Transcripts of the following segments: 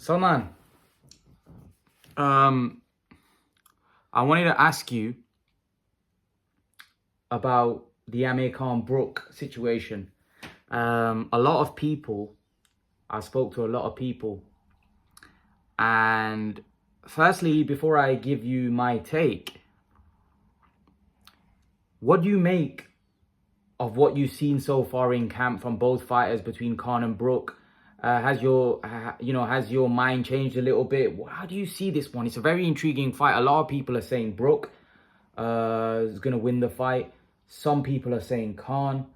Salman, I wanted to ask you about the Amir Khan Brook situation. A lot of people, I spoke to a lot of people, and firstly, before I give you my take, what do you make of what you've seen so far in camp from both fighters between Khan and Brook? Has your mind changed a little bit? How do you see this one? It's a very intriguing fight. A lot of people are saying Brook is going to win the fight. Some people are saying Khan.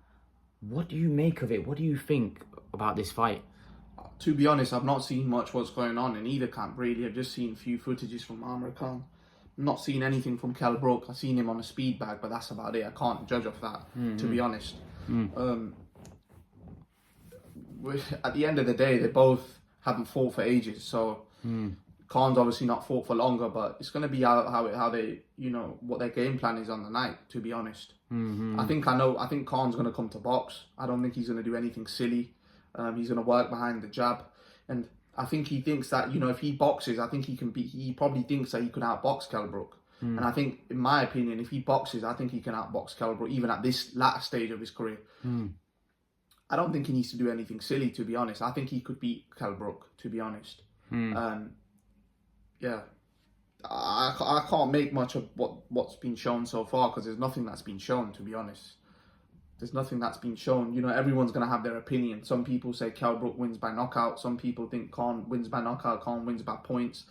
What do you make of it? What do you think about this fight? To be honest, I've not seen much what's going on in either camp, really. I've just seen a few footages from Amir Khan. Not seen anything from Kell Brook. I've seen him on a speed bag, but that's about it. I can't judge off that, to be honest. At the end of the day, they both haven't fought for ages, so Khan's obviously not fought for longer, but it's going to be how they, what their game plan is on the night, to be honest. I think Khan's going to come to box. I don't think he's going to do anything silly. He's going to work behind the jab, and I think he thinks that, if he boxes, I think he probably thinks that he could outbox Kell Brook. And I think, in my opinion, if he boxes, I think he can outbox Kell Brook, even at this latter stage of his career. I don't think he needs to do anything silly, to be honest. I think he could beat Kell Brook, to be honest. Yeah. I can't make much of what's been shown so far, because there's nothing that's been shown, to be honest. There's nothing that's been shown. Everyone's going to have their opinion. Some people say Kell Brook wins by knockout. Some people think Khan wins by knockout. Khan wins by points.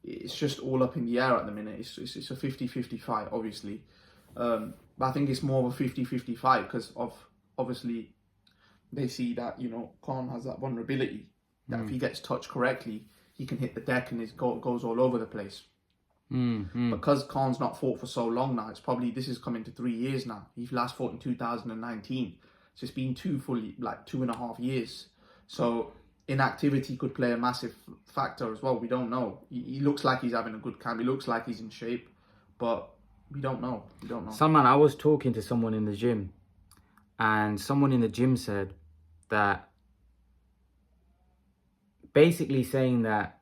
It's just all up in the air at the minute. It's a 50-50 fight, obviously. But I think it's more of a 50-50 fight because obviously they see that, Khan has that vulnerability. That if he gets touched correctly, he can hit the deck and it goes all over the place. Because Khan's not fought for so long now, this is coming to 3 years now. He last fought in 2019. So it's been 2.5 years. So inactivity could play a massive factor as well. We don't know. He looks like he's having a good camp. He looks like he's in shape, but we don't know. Salman, I was talking to someone in the gym, and someone in the gym said that, basically saying that,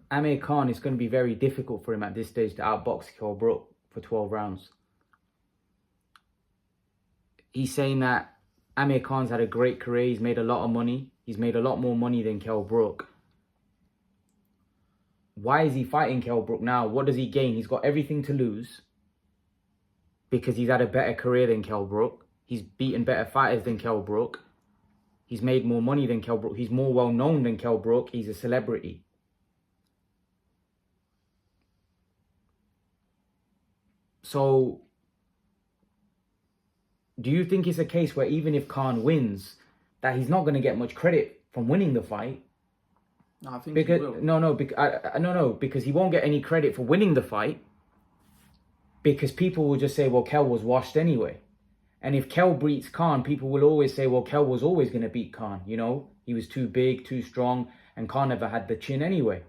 Amir Khan, is going to be very difficult for him at this stage to outbox Kell Brook for 12 rounds. He's saying that Amir Khan's had a great career. He's made a lot of money. He's made a lot more money than Kell Brook. Why is he fighting Kell Brook now? What does he gain? He's got everything to lose because he's had a better career than Kell Brook. He's beaten better fighters than Kell Brook. He's made more money than Kell Brook. He's more well known than Kell Brook. He's a celebrity. So, do you think it's a case where even if Khan wins, that he's not going to get much credit from winning the fight? No, I think he will. No, because he won't get any credit for winning the fight, because people will just say, well, Kell was washed anyway. And if Kell beats Khan, people will always say, well, Kell was always going to beat Khan. He was too big, too strong, and Khan never had the chin anyway.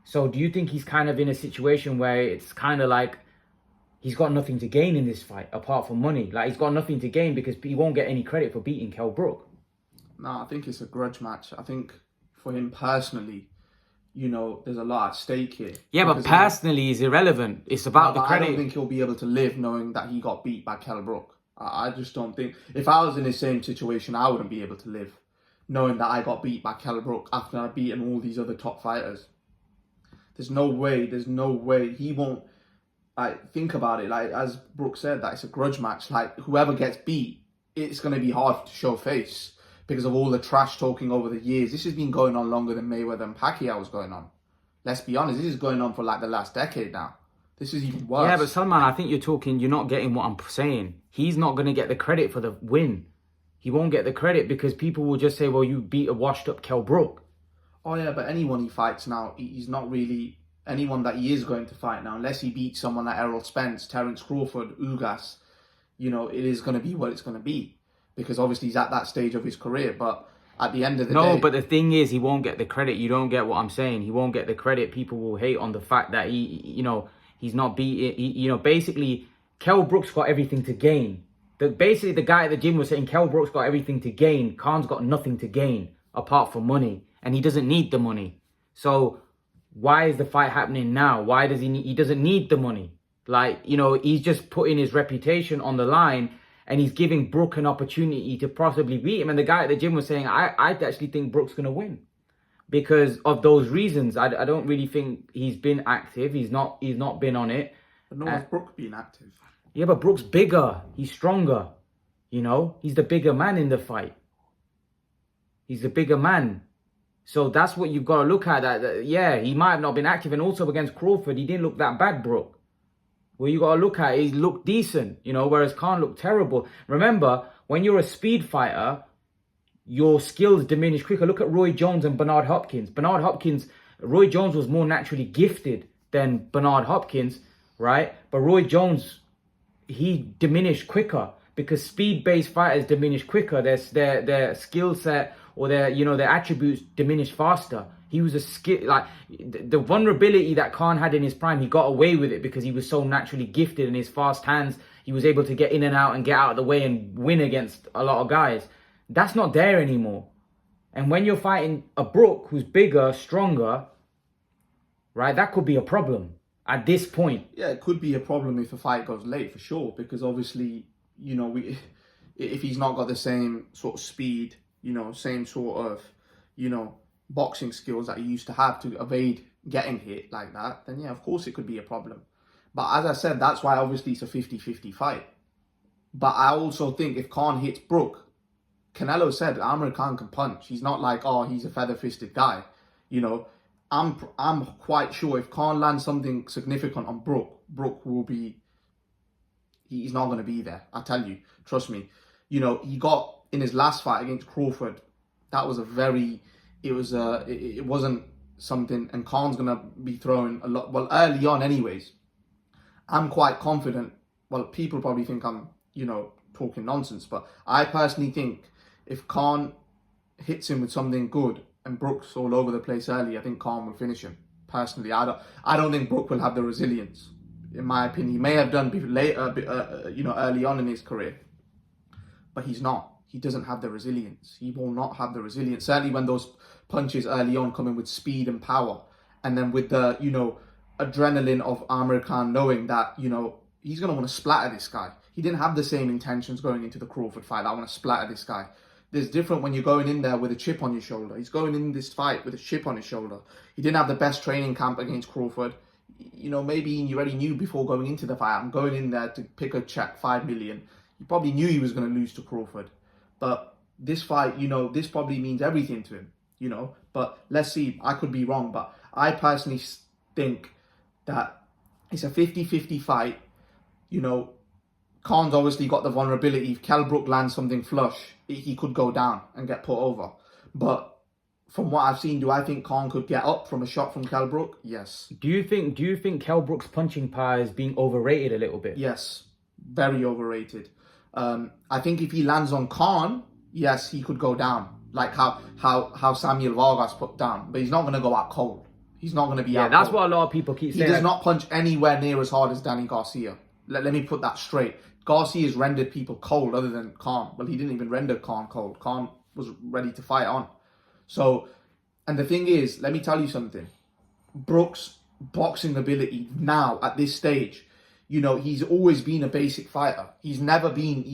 So do you think he's kind of in a situation where it's kind of like he's got nothing to gain in this fight apart from money? Like, he's got nothing to gain because he won't get any credit for beating Kell Brook. No, I think it's a grudge match. I think for him personally, there's a lot at stake here. Yeah, but personally is irrelevant. It's about the credit. I don't think he'll be able to live knowing that he got beat by Kell Brook. I just don't think. If I was in the same situation, I wouldn't be able to live knowing that I got beat by Kell Brook after I've beaten all these other top fighters. There's no way he won't. Think about it. As Brook said, that it's a grudge match. Whoever gets beat, it's going to be hard to show face because of all the trash talking over the years. This has been going on longer than Mayweather and Pacquiao was going on. Let's be honest, this is going on for the last decade now. This is even worse. Yeah, but Salman, I think you're not getting what I'm saying. He's not going to get the credit for the win. He won't get the credit because people will just say, well, you beat a washed up Kell Brook. Oh yeah, but anyone he fights now, he's not really anyone that he is going to fight now, unless he beats someone like Errol Spence, Terence Crawford, Ugas. It is going to be what it's going to be. Because obviously he's at that stage of his career, but at the end of the day... No, but the thing is, he won't get the credit. You don't get what I'm saying. He won't get the credit. People will hate on the fact that he's not beating... basically, Kell Brook's got everything to gain Basically, the guy at the gym was saying Kell Brook's got everything to gain. Khan's got nothing to gain apart from money. And he doesn't need the money. So why is the fight happening now? Why does he doesn't need the money. Like, you know, he's just putting his reputation on the line and he's giving Brook an opportunity to possibly beat him. And the guy at the gym was saying, I actually think Brook's going to win. Because of those reasons. I don't really think he's been active. He's not been on it. But no one's Brook being active. Yeah, but Brook's bigger. He's stronger. You know, he's the bigger man in the fight. He's the bigger man. So that's what you've got to look at. That yeah, he might have not been active. And also against Crawford, he didn't look that bad, Brook. Well, you got to look at it, he looked decent, you know, whereas Khan looked terrible. Remember, when you're a speed fighter, your skills diminish quicker. Look at Roy Jones and Bernard Hopkins. Roy Jones was more naturally gifted than Bernard Hopkins, right? But Roy Jones, he diminished quicker because speed-based fighters diminish quicker. Their skill set or their attributes diminish faster. He was a skill, like the vulnerability that Khan had in his prime, he got away with it because he was so naturally gifted in his fast hands. He was able to get in and out and get out of the way and win against a lot of guys. That's not there anymore. And when you're fighting a Brook who's bigger, stronger, right, that could be a problem at this point. Yeah, it could be a problem if a fight goes late for sure, because obviously, you know, if he's not got the same sort of speed, you know, same sort of, you know, boxing skills that he used to have to evade getting hit like that, then yeah, of course it could be a problem. But as I said, that's why obviously it's a 50-50 fight. But I also think if Khan hits Brook, Canelo said Amir Khan can punch. He's not like, oh, he's a feather-fisted guy. You know, I'm quite sure if Khan lands something significant on Brook, Brook will be, he's not going to be there. I tell you, trust me. You know, he got in his last fight against Crawford, that was a very, it wasn't something, and Khan's going to be throwing a lot, well, early on anyways. I'm quite confident, well, people probably think I'm, you know, talking nonsense, but I personally think if Khan hits him with something good and Brook's all over the place early, I think Khan will finish him. Personally, I don't think Brook will have the resilience, in my opinion. He may have done later, you know, early on in his career, but he's not. He doesn't have the resilience. He will not have the resilience. Certainly when those punches early on come in with speed and power, and then with the, you know, adrenaline of Amir Khan knowing that, you know, he's going to want to splatter this guy. He didn't have the same intentions going into the Crawford fight. I want to splatter this guy. There's different when you're going in there with a chip on your shoulder. He's going in this fight with a chip on his shoulder. He didn't have the best training camp against Crawford. You know, maybe you already knew before going into the fight, I'm going in there to pick a check, 5 million. He probably knew he was going to lose to Crawford. But this fight, you know, this probably means everything to him, you know. But let's see, I could be wrong. But I personally think that it's a 50-50 fight. You know, Khan's obviously got the vulnerability. If Kell Brook lands something flush, he could go down and get put over. But from what I've seen, do I think Khan could get up from a shot from Kell Brook? Yes. Do you think Kell Brook's punching power is being overrated a little bit? Yes, very overrated. I think if he lands on Khan, yes, he could go down. Like how Samuel Vargas put down. But he's not going to go out cold. He's not going to be out cold. Yeah, that's what a lot of people keep saying. He does not punch anywhere near as hard as Danny Garcia. Let me put that straight. Garcia's rendered people cold other than Khan. Well, he didn't even render Khan cold. Khan was ready to fight on. So, and the thing is, let me tell you something. Brook's boxing ability now at this stage, you know, he's always been a basic fighter. He's never been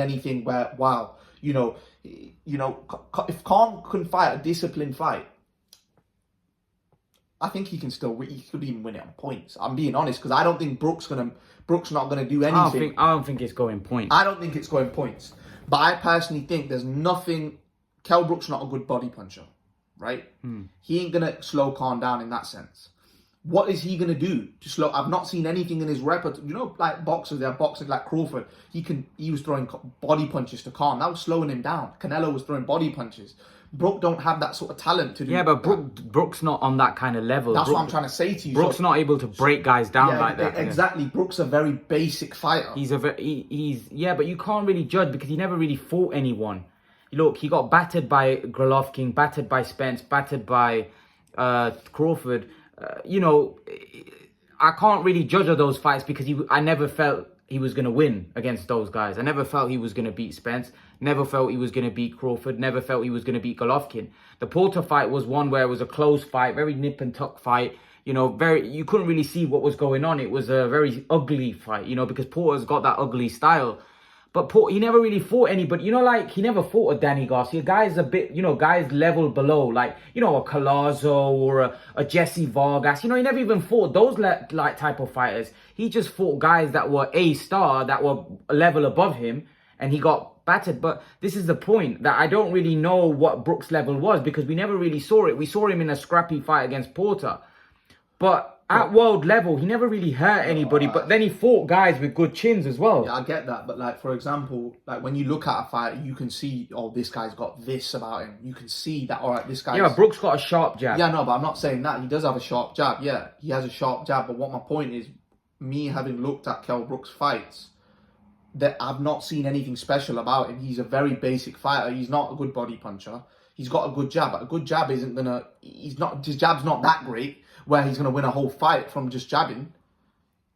anything where, wow, you know, if Khan can fight a disciplined fight, I think he could even win it on points. I'm being honest, because I don't think Brook's not gonna do anything. I don't think it's going points. I don't think it's going points. But I personally think there's nothing. Kell Brook's not a good body puncher, right? He ain't gonna slow Khan down in that sense. What is he gonna do to slow? I've not seen anything in his repertoire. You know, like boxers, they're boxing like Crawford. He was throwing body punches to Khan. That was slowing him down. Canelo was throwing body punches. Brook don't have that sort of talent to do. Yeah, but Brook's not on that kind of level. That's what I'm trying to say to you. Brook's not able to break guys down like that. Exactly. Yeah. Brook's a very basic fighter. He's but you can't really judge because he never really fought anyone. Look, he got battered by Golovkin, battered by Spence, battered by Crawford. You know, I can't really judge of those fights because I never felt he was going to win against those guys. I never felt he was going to beat Spence. Never felt he was going to beat Crawford. Never felt he was going to beat Golovkin. The Porter fight was one where it was a close fight, very nip and tuck fight. You know, you couldn't really see what was going on. It was a very ugly fight, you know, because Porter's got that ugly style. But he never really fought anybody. You know, like, he never fought a Danny Garcia. Guys a bit, you know, guys level below. Like, you know, a Collazo or a Jesse Vargas. You know, he never even fought those like type of fighters. He just fought guys that were A-star, that were a level above him. And he got battered. But this is the point, that I don't really know what Brook's level was, because we never really saw it. We saw him in a scrappy fight against Porter. But at world level, he never really hurt anybody, but then he fought guys with good chins as well. Yeah, I get that, but like, for example, like when you look at a fight, you can see, oh, this guy's got this about him. You can see that, all right, this guy's... Yeah, but Brook's got a sharp jab. Yeah, no, but I'm not saying that. He does have a sharp jab, yeah. He has a sharp jab, but what my point is, me having looked at Kell Brook's fights, that I've not seen anything special about him. He's a very basic fighter. He's not a good body puncher. He's got a good jab, but a good jab isn't gonna... His jab's not that great where he's going to win a whole fight from just jabbing.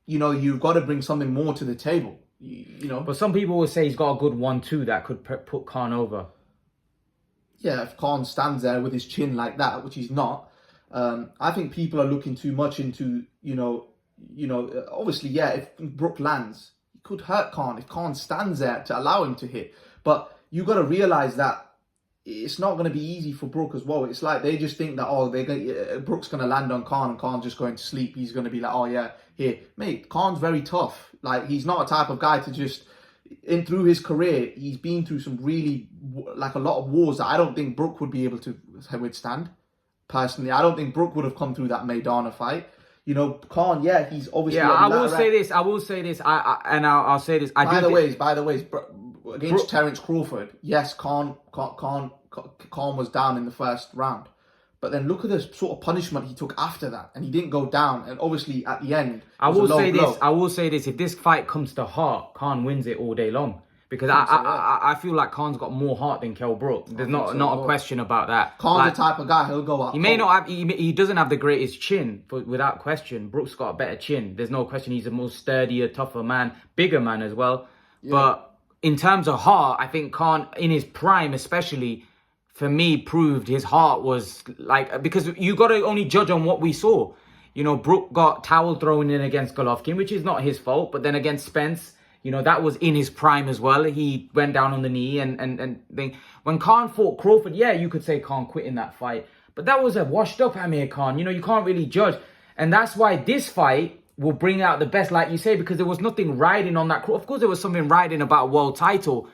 You know, you've got to bring something more to the table, you know. But some people will say he's got a good 1-2 that could put Khan over. Yeah, if Khan stands there with his chin like that, which he's not, I think people are looking too much into, you know, obviously, yeah, if Brook lands, he could hurt Khan if Khan stands there to allow him to hit. But you got to realize that it's not going to be easy for Brook as well. It's like they just think that, oh, Brook's going to land on Khan and Khan's just going to sleep. He's going to be like, oh, yeah, here. Mate, Khan's very tough. Like, he's not a type of guy to just... through his career, he's been through some really, like, a lot of wars that I don't think Brook would be able to withstand. Personally, I don't think Brook would have come through that Maidana fight. You know, Khan, yeah, he's obviously... Yeah, I will say this. I'll say this. I'll say this. By the way, against Terence Crawford, yes, Khan was down in the first round. But then look at the sort of punishment he took after that. And he didn't go down. And obviously, at the end, I will say this. If this fight comes to heart, Khan wins it all day long. Because I feel like Khan's got more heart than Kell Brook. There's not a question about that. Khan's the type of guy, he'll go up. He may not have... He doesn't have the greatest chin, but without question, Brook's got a better chin. There's no question. He's a more sturdier, tougher man. Bigger man as well. Yeah. But in terms of heart, I think Khan, in his prime especially... for me, proved his heart was like, because you got to only judge on what we saw. You know, Brook got towel thrown in against Golovkin, which is not his fault. But then against Spence, you know, that was in his prime as well. He went down on the knee and thing. When Khan fought Crawford, yeah, you could say Khan quit in that fight. But that was a washed up Amir Khan. You know, you can't really judge. And that's why this fight will bring out the best, like you say, because there was nothing riding on that. Of course, there was something riding about a world title.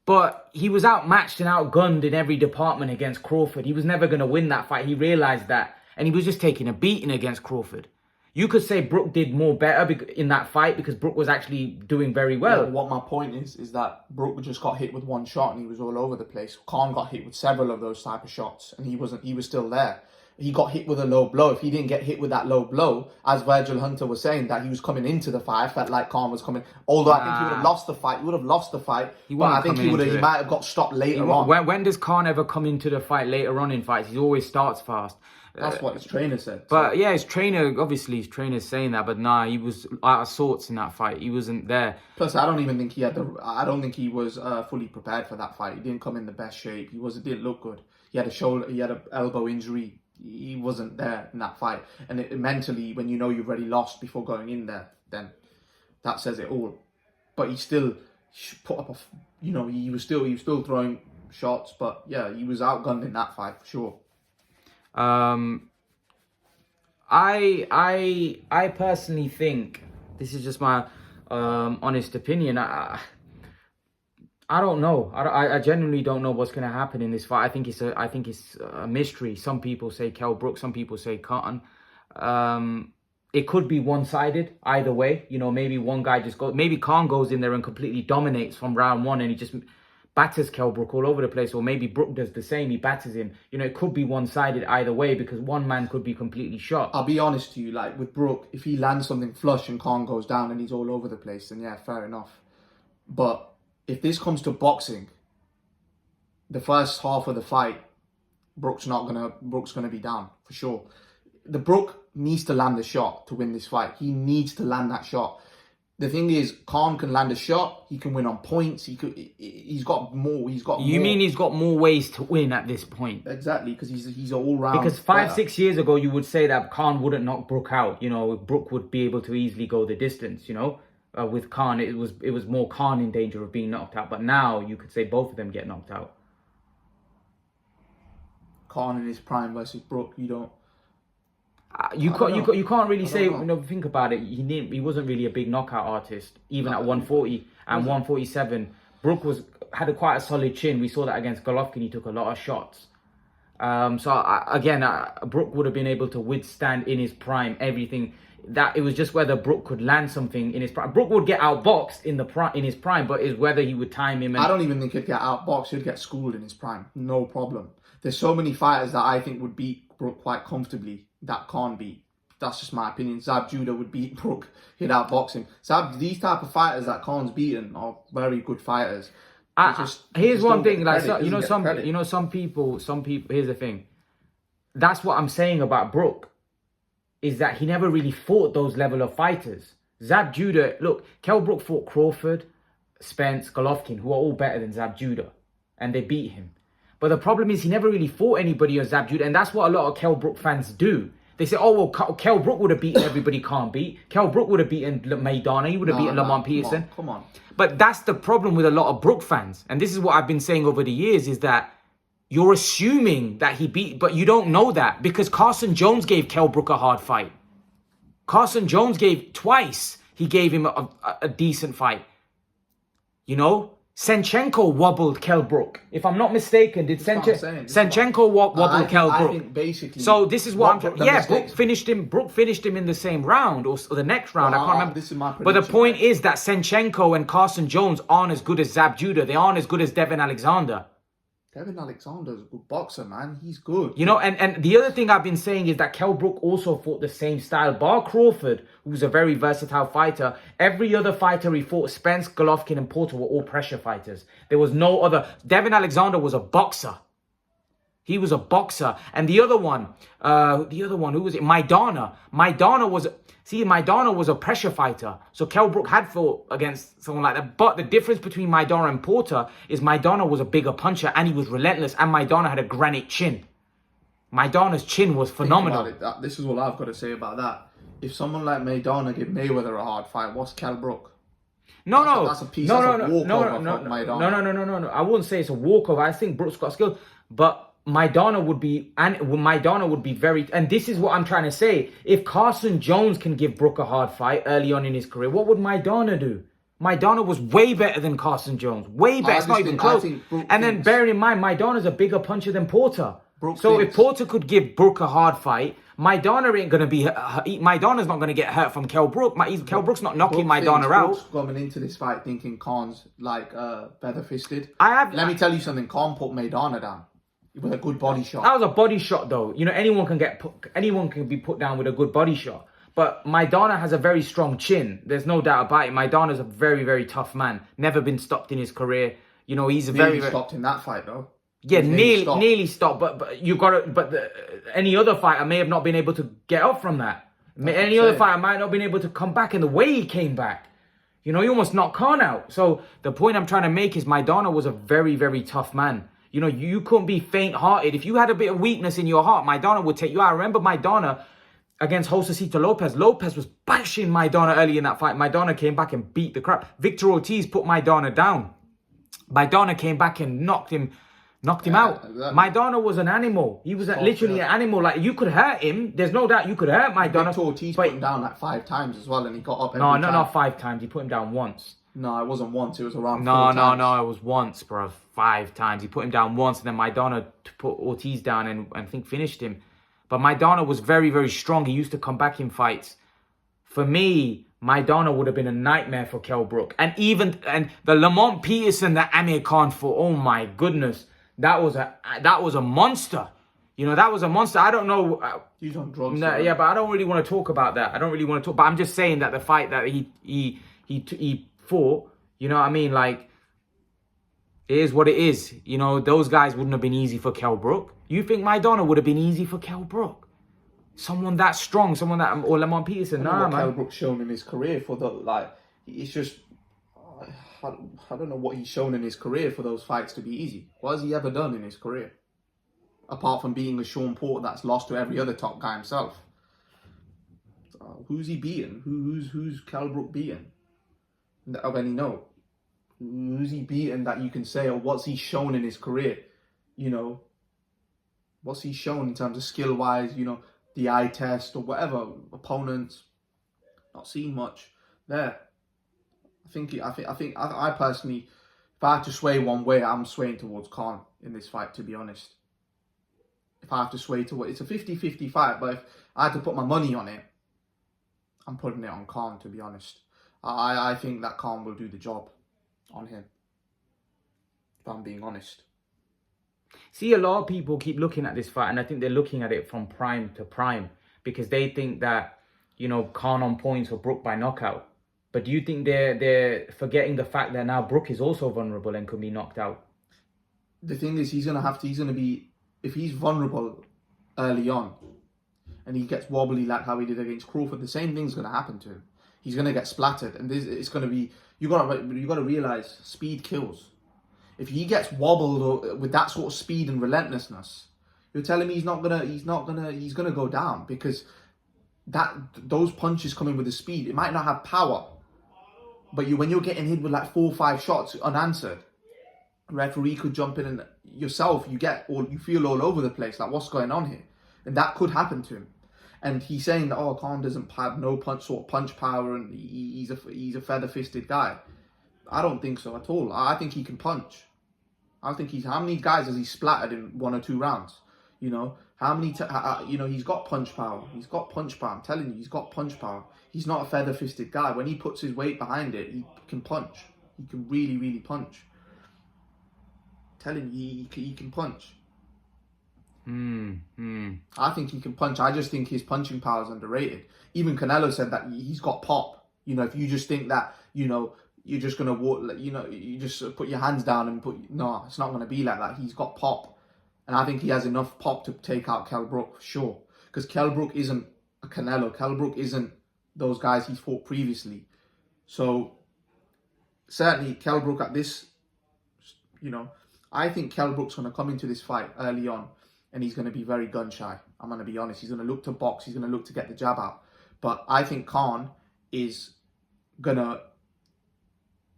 But he was outmatched and outgunned in every department against Crawford. He was never going to win that fight. He realised that. And he was just taking a beating against Crawford. You could say Brook did more better in that fight because Brook was actually doing very well. Yeah, what my point is that Brook just got hit with one shot and he was all over the place. Khan got hit with several of those type of shots and he was still there. He got hit with a low blow. If he didn't get hit with that low blow, as Virgil Hunter was saying, that he was coming into the fight, I felt like Khan was coming. Although I think he would have lost the fight. He would have lost the fight. But I think he might have got stopped later on. When does Khan ever come into the fight later on in fights? He always starts fast. That's what his trainer said. But yeah, his trainer's saying that. But nah, he was out of sorts in that fight. He wasn't there. Plus, I don't think he was fully prepared for that fight. He didn't come in the best shape. Didn't look good. He had an elbow injury. He wasn't there in that fight, and mentally, when you know you've already lost before going in there, then that says it all. But he still put up he was still throwing shots, but yeah, he was outgunned in that fight for sure. I personally think, this is just my honest opinion. I don't know. I genuinely don't know what's going to happen in this fight. I think it's a mystery. Some people say Kell Brook, some people say Khan. It could be one-sided either way. You know, maybe one guy maybe Khan goes in there and completely dominates from round one and he just batters Kell Brook all over the place. Or maybe Brook does the same. He batters him. You know, it could be one-sided either way because one man could be completely shot. I'll be honest to you, like with Brook, if he lands something flush and Khan goes down and he's all over the place, then yeah, fair enough. But if this comes to boxing, the first half of the fight, Brook's gonna be down for sure. The Brook needs to land the shot to win this fight. He needs to land that shot. The thing is, Khan can land a shot. He can win on points. He's got more. You mean he's got more ways to win at this point? Exactly, because he's all round. Because 5-6 years ago, you would say that Khan wouldn't knock Brook out. You know, Brook would be able to easily go the distance. You know, with Khan, it was more Khan in danger of being knocked out. But now you could say both of them get knocked out. Khan in his prime versus Brook, you don't. You can't really say, you know, think about it. He wasn't really a big knockout artist, even at 140 and 147. Brook had quite a solid chin. We saw that against Golovkin. He took a lot of shots. Brook would have been able to withstand in his prime everything. That it was just whether Brook could land something in his prime. Brook would get outboxed in his prime, but it's whether he would time him. I don't even think he'd get outboxed. He'd get schooled in his prime. No problem. There's so many fighters that I think would beat Brook quite comfortably that can't beat. That's just my opinion. Zab Judah would beat Brook. He'd outbox him. These type of fighters that Khan's beaten are very good fighters. Here's one thing, like some people. Here's the thing. That's what I'm saying about Brook, is that he never really fought those level of fighters. Zab Judah, look, Kell Brook fought Crawford, Spence, Golovkin, who are all better than Zab Judah, and they beat him. But the problem is he never really fought anybody on Zab Judah, and that's what a lot of Kell Brook fans do. They say, oh, well, Kell Brook would have beaten everybody can't beat. Kell Brook would have beaten Maidana. He would have beaten Lamont Peterson. Come on. But that's the problem with a lot of Brook fans. And this is what I've been saying over the years, is that you're assuming that he beat, but you don't know that, because Carson Jones gave Kell Brook a hard fight. Carson Jones twice, he gave him a decent fight. You know? Senchenko wobbled Kell Brook. If I'm not mistaken, did Senchenko wobble Kell Brook? I think basically. So this is what I'm. Yeah, Brook finished him in the same round or the next round. I can't remember. This is my but the point is that Senchenko and Carson Jones aren't as good as Zab Judah. They aren't as good as Devin Alexander. Devin Alexander's a good boxer, man. He's good. You know, and the other thing I've been saying is that Kell Brook also fought the same style. Bar Crawford, who's a very versatile fighter, every other fighter he fought, Spence, Golovkin, and Porter, were all pressure fighters. There was no other. Devin Alexander was a boxer. He was a boxer. And the other one, who was it? Maidana. Maidana was a pressure fighter. So Kell Brook had fought against someone like that. But the difference between Maidana and Porter is Maidana was a bigger puncher and he was relentless. And Maidana had a granite chin. Maidana's chin was phenomenal. This is all I've got to say about that. If someone like Maidana give Mayweather a hard fight, what's Kell Brook? That's a piece of walkover from Maidana. No. I wouldn't say it's a walkover. I think Brook's got skill. But Maidana would be very, and this is what I'm trying to say. If Carson Jones can give Brook a hard fight early on in his career, what would Maidana do? Maidana was way better than Carson Jones. Way better. It's not even close. And then bearing in mind, Maidana's a bigger puncher than Porter. If Porter could give Brook a hard fight, Maidana's not going to get hurt from Kell Brook. Kell Brook's not knocking Maidana out. Brook's coming into this fight thinking Khan's like feather-fisted. Let me tell you something. Khan put Maidana down with a good body shot. That was a body shot, though. You know, anyone can be put down with a good body shot. But Maidana has a very strong chin. There's no doubt about it. Maidana's a very, very tough man. Never been stopped in his carear. You know, he's nearly stopped in that fight, though. Yeah, nearly stopped. But you got to. But any other fighter may have not been able to get up from that. Any other fighter might not have been able to come back in the way he came back. You know, he almost knocked Khan out. So the point I'm trying to make is Maidana was a very, very tough man. You know, you couldn't be faint-hearted. If you had a bit of weakness in your heart, Maidana would take you out. I remember Maidana against Josecito Lopez. Lopez was bashing Maidana early in that fight. Maidana came back and beat the crap. Victor Ortiz put Maidana down. Maidana came back and knocked him out. Exactly. Maidana was an animal. He was literally an animal. Like, you could hurt him. There's no doubt you could hurt Maidana. Victor Ortiz put him down like 5 times as well, and he got up every time. No, not 5 times. He put him down once. No, it wasn't once. It was around 4 times. No, it was once, bro. 5 times. He put him down once, and then Maidana put Ortiz down and I think finished him. But Maidana was very, very strong. He used to come back in fights. For me, Maidana would have been a nightmare for Kell Brook. And the Lamont Peterson that Amir Khan fought, oh my goodness. That was a monster. You know, that was a monster. I don't know. He's on drugs. Yeah, but I don't really want to talk about that. But I'm just saying that the fight that he fought, you know what I mean? Like, it is what it is. You know, those guys wouldn't have been easy for Kell Brook. You think Maidana would have been easy for Kell Brook? Someone that strong, or Lamont Peterson? Nah, man. Kell Brook's shown in his career it's just, I don't know what he's shown in his career for those fights to be easy. What has he ever done in his career? Apart from being a Sean Porter that's lost to every other top guy himself. Who's he beaten? Who's Kell Brook beaten? Of any note? Who's he beaten that you can say, or what's he shown in his career? You know, what's he shown in terms of skill-wise, you know, the eye test or whatever, opponents? Not seen much there. I personally, if I had to sway one way, I'm swaying towards Khan in this fight, to be honest. If I have to sway towards, it's a 50-50 fight, but if I had to put my money on it, I'm putting it on Khan, to be honest. I think that Khan will do the job on him, if I'm being honest. See, a lot of people keep looking at this fight, and I think they're looking at it from prime to prime, because they think that, you know, Khan on points or Brook by knockout. But do you think they're forgetting the fact that now Brook is also vulnerable and could be knocked out? The thing is, he's going to be, if he's vulnerable early on, and he gets wobbly like how he did against Crawford, the same thing's going to happen to him. He's going to get splattered, and it's going to be, you got to realize, speed kills. If he gets wobbled with that sort of speed and relentlessness, you're telling me he's gonna go down, because those punches coming with the speed, it might not have power, but when you're getting hit with like 4 or 5 shots unanswered, referee could jump in, and yourself you feel all over the place, like what's going on here, and that could happen to him. And he's saying that, oh, Khan doesn't have no punch power, and he's a feather-fisted guy. I don't think so at all. I think he can punch. I think how many guys has he splattered in 1 or 2 rounds? You know, how many, you know, he's got punch power. He's got punch power. I'm telling you, he's got punch power. He's not a feather-fisted guy. When he puts his weight behind it, he can punch. He can really, really punch. I'm telling you, he can punch. I think he can punch. I just think his punching power is underrated. Even Canelo said that he's got pop. You know, if you just think that, you know, you're just going to walk, you know, you just put your hands down and no, it's not going to be like that. He's got pop. And I think he has enough pop to take out Kell Brook, for sure. Because Kell Brook isn't a Canelo. Kell Brook isn't those guys he's fought previously. So, certainly, Kell Brook at this, you know, I think Kell Brook's going to come into this fight early on, and he's going to be very gun-shy. I'm going to be honest. He's going to look to box. He's going to look to get the jab out. But I think Khan is going to,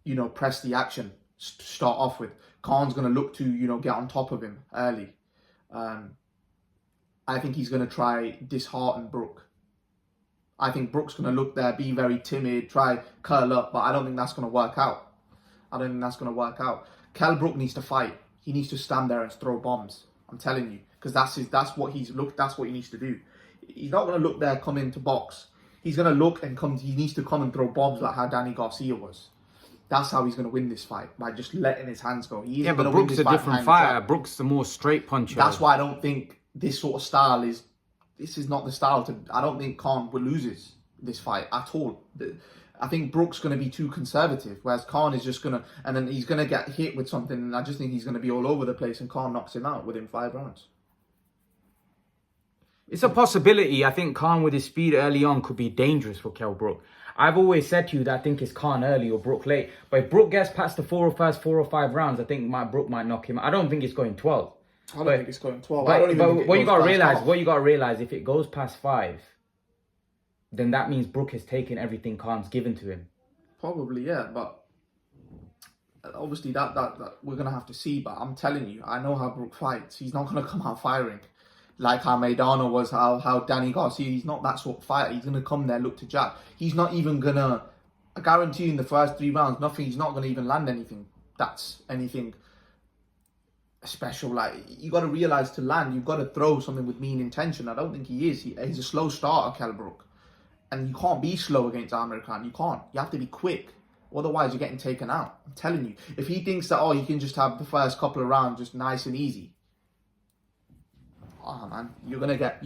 you know, press the action to start off with. Khan's going to look to, you know, get on top of him early. I think he's going to try dishearten Brook. I think Brook's going to look there, be very timid, try curl up, but I don't think that's going to work out. Kell Brook needs to fight. He needs to stand there and throw bombs. I'm telling you, because that's what he needs to do. He's not going to look there, come in to box. He's going to look and he needs to come and throw bombs like how Danny Garcia was. That's how he's going to win this fight, by just letting his hands go. But Brook's a different fighter. Brook's the more straight puncher. That's why I don't think this sort of style this is not the style to, I don't think Khan loses this fight at all. I think Brook's going to be too conservative, whereas Khan is just going to, and then he's going to get hit with something, and I just think he's going to be all over the place, and Khan knocks him out within 5 rounds. It's a possibility. I think Khan with his speed early on could be dangerous for Kell Brook. I've always said to you that I think it's Khan early or Brook late. But if Brook gets past the 4 or 5 rounds, I think Brook might knock him. I don't think it's going 12. I don't think it's going 12. But what you got to realize, if it goes past 5, then that means Brook has taken everything Khan's given to him. Probably, yeah. But obviously that we're going to have to see. But I'm telling you, I know how Brook fights. He's not going to come out firing. Like how Maidana was, how Danny Garcia, he's not that sort of fighter. He's going to come there, look to jab. He's not even going to, I guarantee you in the first 3 rounds, he's not going to even land anything. That's anything special. Like, you got to realize to land, you've got to throw something with mean intention. I don't think he is. He's a slow starter, Kell Brook. And you can't be slow against Amir Khan. You can't. You have to be quick. Otherwise, you're getting taken out. I'm telling you. If he thinks that, he can just have the first couple of rounds just nice and easy, oh man, you're gonna get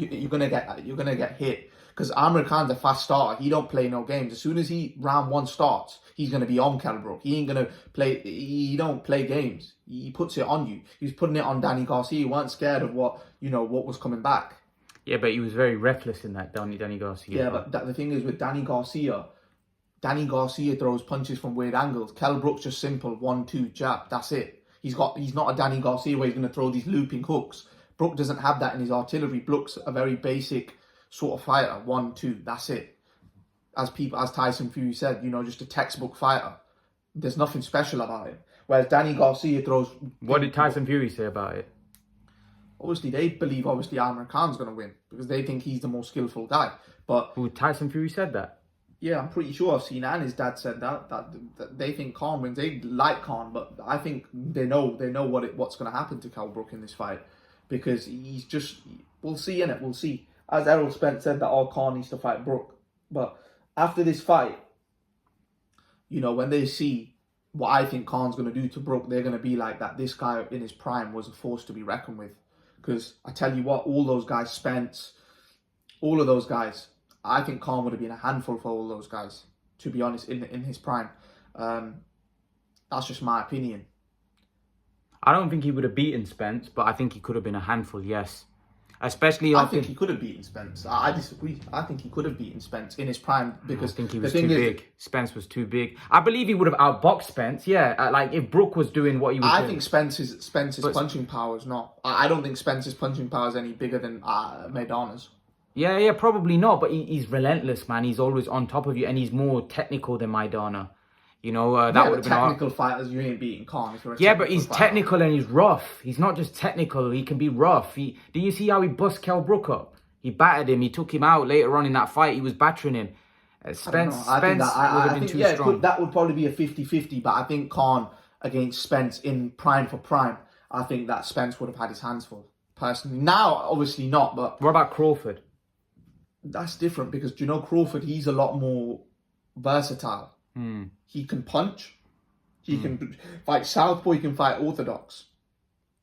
hit, because Amir Khan's a fast starter. He don't play no games. As soon as round 1 starts, he's gonna be on Kell Brook. He ain't gonna play. He don't play games. He puts it on you. He was putting it on Danny Garcia. He weren't scared of what was coming back. Yeah, but he was very reckless in that, Danny Garcia. Yeah, but the thing is with Danny Garcia, Danny Garcia throws punches from weird angles. Kell Brook's just simple 1-2 jab. That's it. He's not a Danny Garcia where he's going to throw these looping hooks. Brook doesn't have that in his artillery. Brook's a very basic sort of fighter. 1-2. That's it. As Tyson Fury said, you know, just a textbook fighter. There's nothing special about it. Whereas Danny Garcia throws. What did Tyson Fury say about it? Obviously, they believe Amir Khan's going to win because they think he's the more skillful guy. But Tyson Fury said that? Yeah, I'm pretty sure I've seen, and his dad said that they think Khan wins. They like Khan, but I think they know what's going to happen to Kell Brook in this fight because he's just. We'll see, innit? We'll see. As Errol Spence said that Khan needs to fight Brook, but after this fight, you know, when they see what I think Khan's going to do to Brook, they're going to be like that. This guy in his prime was a force to be reckoned with. Because I tell you what, all those guys, Spence, all of those guys, I think Khan would have been a handful for all those guys, to be honest, in his prime. That's just my opinion. I don't think he would have beaten Spence, but I think he could have been a handful, yes. Especially, I think he could have beaten Spence. I disagree. I think he could have beaten Spence in his prime because I think he was too big. Spence was too big. I believe he would have outboxed Spence. Yeah, like if Brook was doing what he was doing. I think Spence's punching power is not. I don't think Spence's punching power is any bigger than Maidana's. Yeah, probably not. But he's relentless, man. He's always on top of you, and he's more technical than Maidana. You know, that would have been technical fighters. You ain't beating Khan if you're a but he's technical and he's rough. He's not just technical. He can be rough. Do you see how he bust Kell Brook up? He battered him. He took him out later on in that fight. He was battering him. Spence would have been too strong. That would probably be a 50-50. But I think Khan against Spence in prime for prime, I think that Spence would have had his hands full. Personally, now obviously not. But what about Crawford? That's different because do you know Crawford? He's a lot more versatile. He can punch. He can fight southpaw. He can fight orthodox.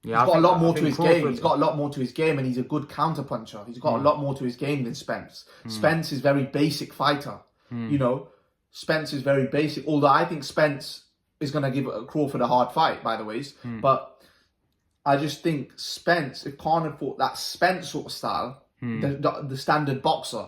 Yeah, he's got a lot more to his game. He's got a lot more to his game, and he's a good counter puncher. He's got a lot more to his game than Spence. Spence is very basic fighter. You know, Spence is very basic. Although I think Spence is going to give Crawford a hard fight, by the ways. But I just think Spence, if Khan had fought that Spence sort of style, the standard boxer.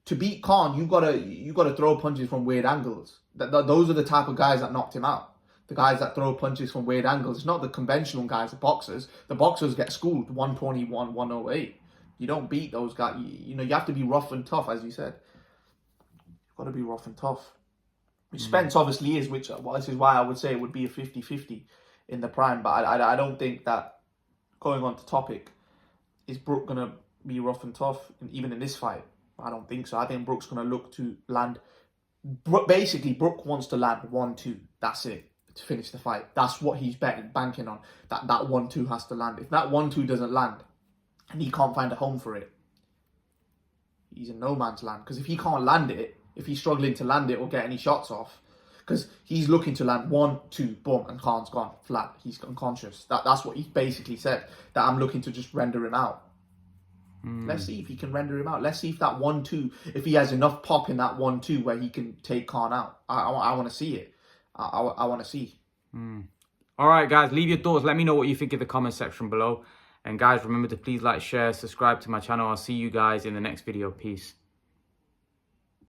To beat Khan, you gotta throw punches from weird angles. Those are the type of guys that knocked him out. The guys that throw punches from weird angles. It's not the conventional guys, the boxers. The boxers get schooled 121, 108. You don't beat those guys. You know, you have to be rough and tough, as you said. You've got to be rough and tough. Which Spence obviously is, this is why I would say it would be a 50-50 in the prime. But I don't think that, going on to topic, is Brook going to be rough and tough, even in this fight? I don't think so. I think Brook's going to look to land. Basically, Brook wants to land 1-2. That's it. To finish the fight. That's what he's banking on. That 1-2 has to land. If that 1-2 doesn't land, and he can't find a home for it, he's in no man's land. Because if he can't land it, if he's struggling to land it or get any shots off, because he's looking to land 1-2, boom, and Khan's gone flat. He's unconscious. That's what he basically said. That I'm looking to just render him out. Let's see if he can render him out. Let's see if that 1-2, if he has enough pop in that 1-2 where he can take Khan out. I want to see it. I want to see. All right, guys, leave your thoughts. Let me know what you think in the comment section below. And guys, remember to please like, share, subscribe to my channel. I'll see you guys in the next video. Peace.